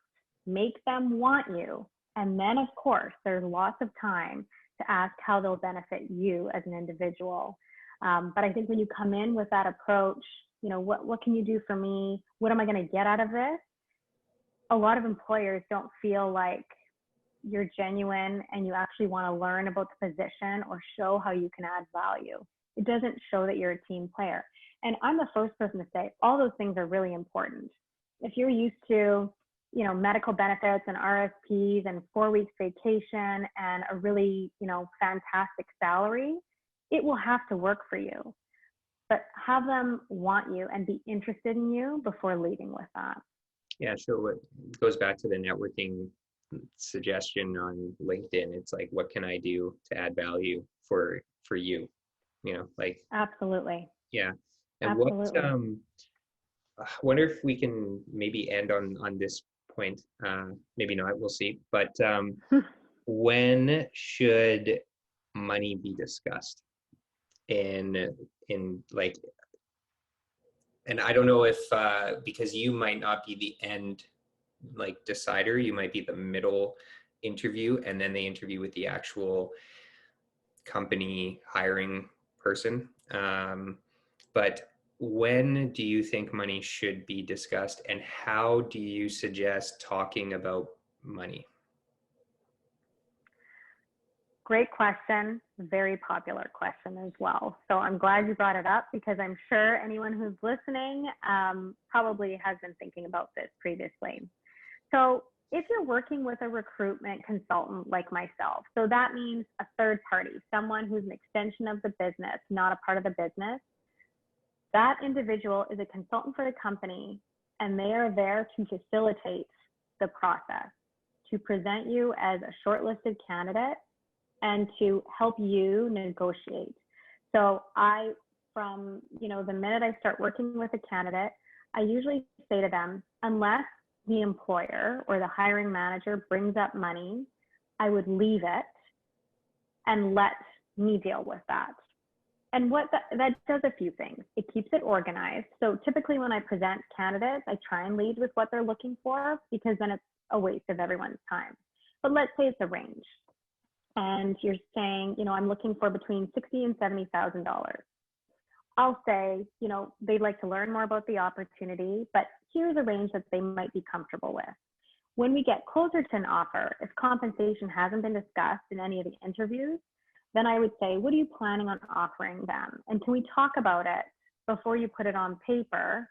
make them want you. And then of course, there's lots of time to ask how they'll benefit you as an individual. But I think when you come in with that approach, you know, what can you do for me? What am I going to get out of this? A lot of employers don't feel like you're genuine and you actually want to learn about the position or show how you can add value. It doesn't show that you're a team player. And I'm the first person to say all those things are really important. If you're used to, you know, medical benefits and RSPs and 4 weeks vacation and a really, you know, fantastic salary, it will have to work for you. But have them want you and be interested in you before leading with that. Yeah, sure. It goes back to the networking suggestion on LinkedIn. It's like, what can I do to add value for you? You know, like, absolutely. Yeah. And absolutely. I wonder if we can maybe end on this point. Maybe not, we'll see. But when should money be discussed in like, and I don't know if because you might not be the end like decider, you might be the middle interview, and then they interview with the actual company hiring person. But when do you think money should be discussed, and how do you suggest talking about money? Great question. Very popular question as well. So I'm glad you brought it up because I'm sure anyone who's listening probably has been thinking about this previously. So if you're working with a recruitment consultant like myself, so that means a third party, someone who's an extension of the business, not a part of the business, that individual is a consultant for the company and they are there to facilitate the process, to present you as a shortlisted candidate and to help you negotiate. So from the minute I start working with a candidate, I usually say to them, unless the employer or the hiring manager brings up money, I would leave it and let me deal with that. And what that does a few things. It keeps it organized. So typically when I present candidates, I try and lead with what they're looking for because then it's a waste of everyone's time. But let's say it's a range. And you're saying, I'm looking for between $60,000 and $70,000. I'll say, they'd like to learn more about the opportunity, but here's a range that they might be comfortable with. When we get closer to an offer, if compensation hasn't been discussed in any of the interviews, then I would say, what are you planning on offering them? And can we talk about it before you put it on paper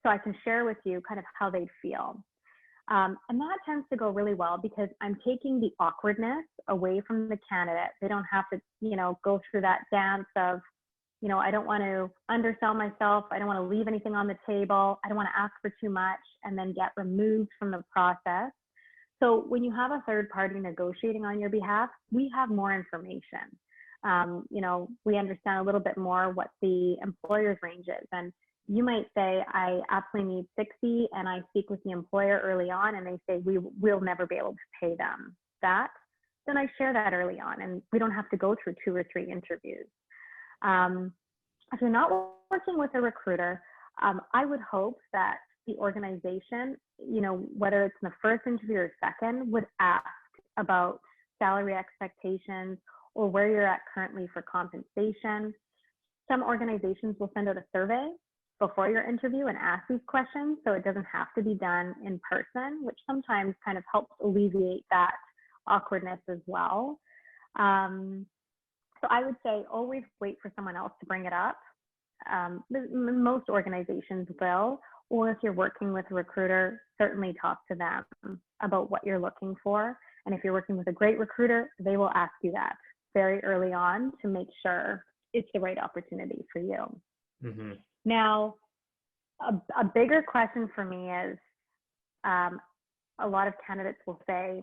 so I can share with you kind of how they'd feel? And that tends to go really well because I'm taking the awkwardness away from the candidate. They don't have to, go through that dance of, I don't want to undersell myself. I don't want to leave anything on the table. I don't want to ask for too much and then get removed from the process. So when you have a third party negotiating on your behalf, we have more information. We understand a little bit more what the employer's range is. And you might say, I absolutely need 60, and I speak with the employer early on and they say, we'll never be able to pay them that. Then I share that early on and we don't have to go through 2 or 3 interviews. If you're not working with a recruiter, I would hope that the organization, whether it's in the first interview or second, would ask about salary expectations or where you're at currently for compensation. Some organizations will send out a survey before your interview and ask these questions so it doesn't have to be done in person, which sometimes kind of helps alleviate that awkwardness as well. So I would say always wait for someone else to bring it up. Most organizations will, or if you're working with a recruiter, certainly talk to them about what you're looking for. And if you're working with a great recruiter, they will ask you that very early on to make sure it's the right opportunity for you. Mm-hmm. Now, a bigger question for me is, a lot of candidates will say,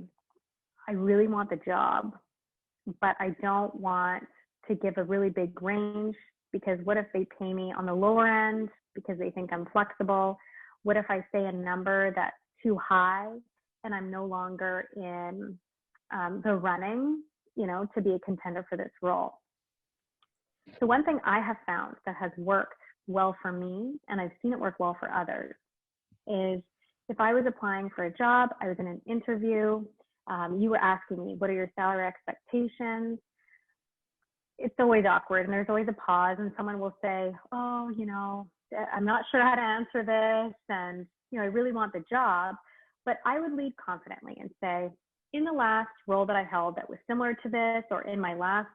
I really want the job, but I don't want to give a really big range, because what if they pay me on the lower end because they think I'm flexible? What if I say a number that's too high and I'm no longer in the running, to be a contender for this role? So one thing I have found that has worked well for me, and I've seen it work well for others, is if I was applying for a job, I was in an interview, you were asking me, what are your salary expectations? It's always awkward, and there's always a pause, and someone will say, oh, I'm not sure how to answer this, and I really want the job. But I would lead confidently and say, in the last role that I held that was similar to this, or in my last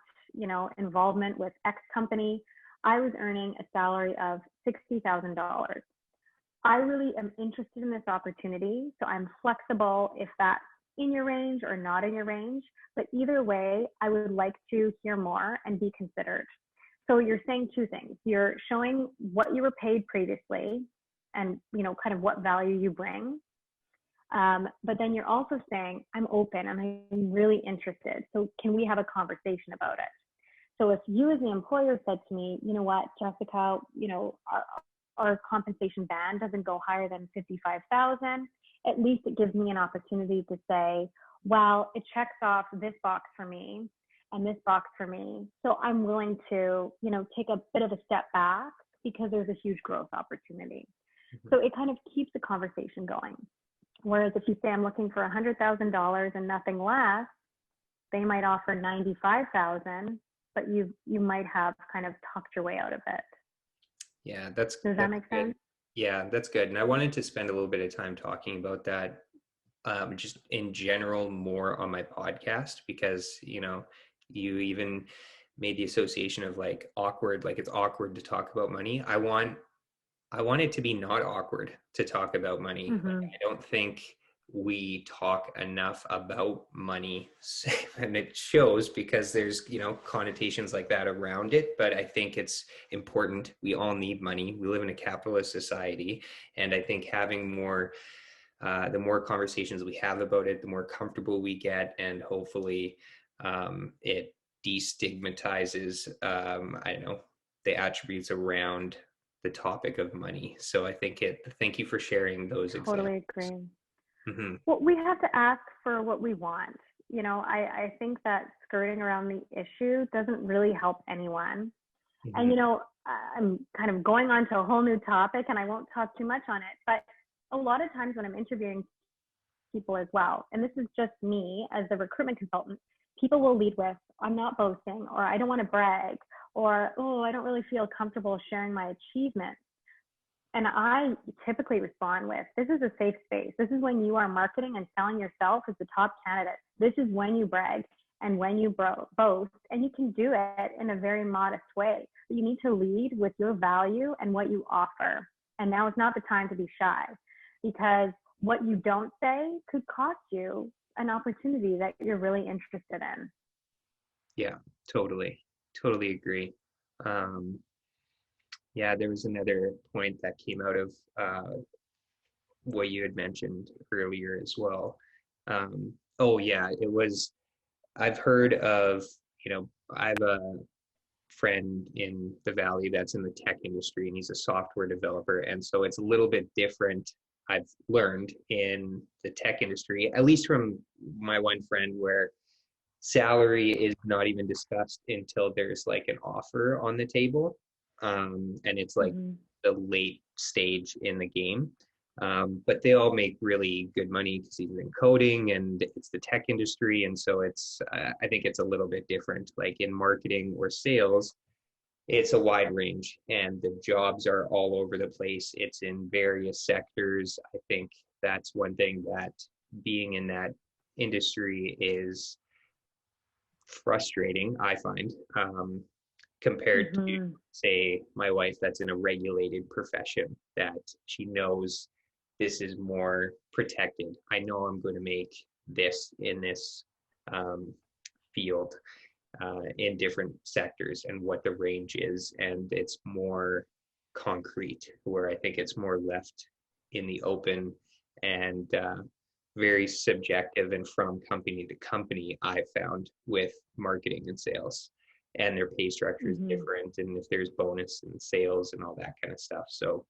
involvement with X company, I was earning a salary of $60,000. I really am interested in this opportunity, so I'm flexible if that's in your range or not in your range. But either way, I would like to hear more and be considered. So you're saying two things. You're showing what you were paid previously and, kind of what value you bring. But then you're also saying, I'm open and I'm really interested. So can we have a conversation about it? So if you as the employer said to me, you know what, Jessica, our compensation band doesn't go higher than 55,000, at least it gives me an opportunity to say, well, it checks off this box for me and this box for me. So I'm willing to, take a bit of a step back because there's a huge growth opportunity. Mm-hmm. So it kind of keeps the conversation going. Whereas if you say I'm looking for $100,000 and nothing less, they might offer 95,000, but you might have kind of talked your way out of it. Yeah, does that make sense? Good. Yeah, that's good. And I wanted to spend a little bit of time talking about that, just in general, more on my podcast, because you even made the association of like awkward, like it's awkward to talk about money. I want it to be not awkward to talk about money. Mm-hmm. Like, I don't think we talk enough about money, and it shows because there's connotations like that around it. But I think it's important. We all need money. We live in a capitalist society, and I think having more the more conversations we have about it, the more comfortable we get, and hopefully it destigmatizes the attributes around the topic of money. So I think thank you for sharing those examples. Totally agree. Mm-hmm. Well, we have to ask for what we want. I think that skirting around the issue doesn't really help anyone. Mm-hmm. And, I'm kind of going on to a whole new topic and I won't talk too much on it, but a lot of times when I'm interviewing people as well, and this is just me as the recruitment consultant, people will lead with, I'm not boasting, or I don't want to brag, or, oh, I don't really feel comfortable sharing my achievements. And I typically respond with, this is a safe space. This is when you are marketing and selling yourself as the top candidate. This is when you brag and when you boast, and you can do it in a very modest way. But you need to lead with your value and what you offer. And now is not the time to be shy, because what you don't say could cost you an opportunity that you're really interested in. Yeah, totally agree. Yeah, there was another point that came out of what you had mentioned earlier as well. Oh yeah, it was, I've heard of, I have a friend in the Valley that's in the tech industry, and he's a software developer. And so it's a little bit different, I've learned, in the tech industry, at least from my one friend, where salary is not even discussed until there's like an offer on the table. And it's like mm-hmm. the late stage in the game. But they all make really good money because he's in coding and it's the tech industry. And so it's, I think it's a little bit different. Like in marketing or sales, it's a wide range, and the jobs are all over the place. It's in various sectors. I think that's one thing that being in that industry is frustrating, I find, compared to, Mm-hmm. say, my wife that's in a regulated profession, that she knows this is more protected. I know I'm going to make this in this um, field in different sectors and what the range is. And it's more concrete, where I think it's more left in the open and very subjective and from company to company, I've found, with marketing and sales. And their pay structure is Mm-hmm. different, and if there's bonus and sales and all that kind of stuff. So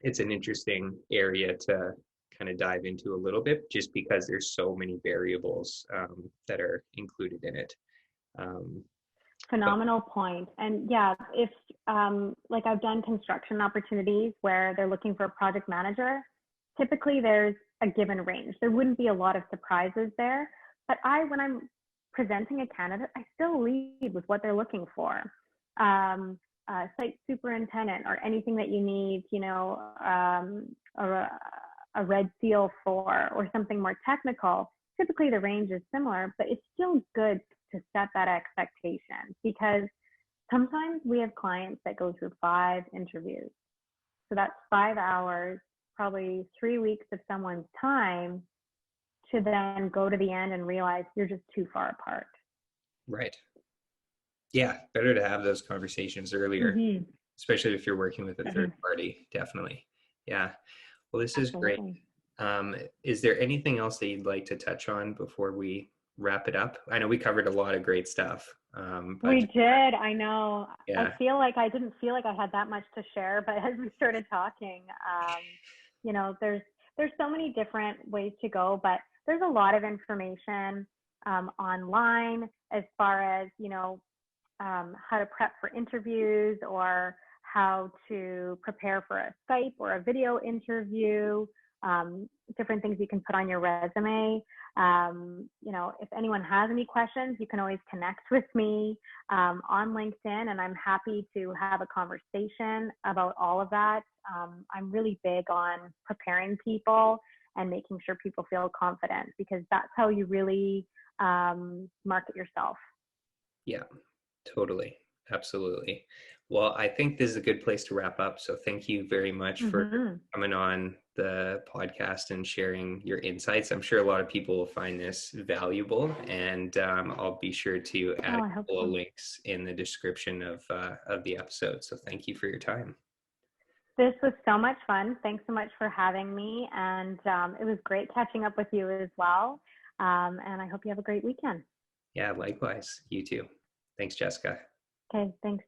it's an interesting area to kind of dive into a little bit, just because there's so many variables that are included in it. Um, but Phenomenal point. And yeah, if like I've done construction opportunities where they're looking for a project manager, typically there's a given range. There wouldn't be a lot of surprises there. But when I'm presenting a candidate, I still lead with what they're looking for. Site superintendent or anything that you need, a red seal for, or something more technical. Typically the range is similar, but it's still good to set that expectation, because sometimes we have clients that go through 5 interviews. So that's 5 hours, probably 3 weeks of someone's time, to then go to the end and realize you're just too far apart. right. Yeah, better to have those conversations earlier, Mm-hmm. especially if you're working with a Mm-hmm. third party. Definitely. Yeah. Well, this is great. Absolutely. Is there anything else that you'd like to touch on before we wrap it up? I know we covered a lot of great stuff. But We did. I know. I yeah, didn't feel like I had that much to share, but as we started talking, there's so many different ways to go, but there's a lot of information online, as far as how to prep for interviews, or how to prepare for a Skype or a video interview, different things you can put on your resume. If anyone has any questions, you can always connect with me on LinkedIn, and I'm happy to have a conversation about all of that. I'm really big on preparing people and making sure people feel confident, because that's how you really market yourself. yeah, totally. Absolutely. Well, I think this is a good place to wrap up. So thank you very much for Mm-hmm. coming on the podcast and sharing your insights. I'm sure a lot of people will find this valuable, and I'll be sure to add Oh, a I hope couple of so. links in the description of the episode. So thank you for your time. This was so much fun. Thanks so much for having me. And it was great catching up with you as well. And I hope you have a great weekend. Yeah, likewise. You too. Thanks, Jessica. Okay, thanks.